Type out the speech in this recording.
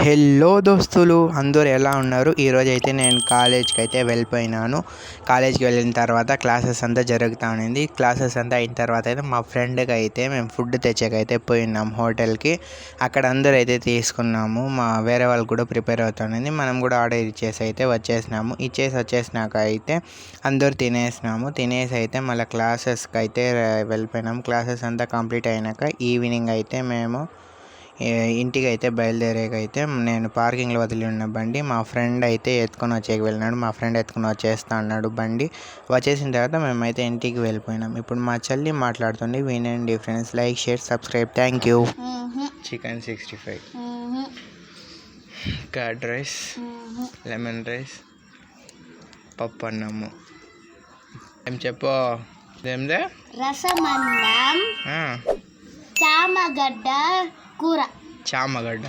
Hello దోస్తులు, అందరూ ఎలా ఉన్నారు? ఈరోజు అయితే నేను కాలేజ్కి అయితే వెళ్ళిపోయినాను. కాలేజ్కి వెళ్ళిన తర్వాత క్లాసెస్ అంతా జరుగుతూ ఉండింది. క్లాసెస్ అంతా అయిన తర్వాత అయితే మా ఫ్రెండ్కి అయితే మేము ఫుడ్ తెచ్చాకైతే పోయినాం హోటల్కి. అక్కడ అందరూ అయితే తీసుకున్నాము. వేరే వాళ్ళు కూడా ప్రిపేర్ అవుతుంది. మనం కూడా ఆర్డర్ ఇచ్చేసి అయితే వచ్చేసినాక అయితే అందరూ తినేసి అయితే మళ్ళీ క్లాసెస్కి అయితే వెళ్ళిపోయినాం. క్లాసెస్ అంతా కంప్లీట్ అయినాక ఈవినింగ్ అయితే మేము ఇంటికి అయితే బయలుదేరేకైతే నేను పార్కింగ్లో వదిలి ఉన్న బండి మా ఫ్రెండ్ అయితే ఎత్తుకొని వెళ్ళినాడు. మా ఫ్రెండ్ ఎత్తుకొని వచ్చేస్తా అన్నాడు బండి. వచ్చేసిన తర్వాత మేమైతే ఇంటికి వెళ్ళిపోయినాం. ఇప్పుడు మా చెల్లి మాట్లాడుతుంది, వినండి friends. Like, share, subscribe. Thank you. Chicken 65, curd rice, lemon rice, పప్పు అన్నము. ఏం చెప్పు? ఏమిదే? రసమన్నం, చామగడ్డ కూర. చామగడ్డ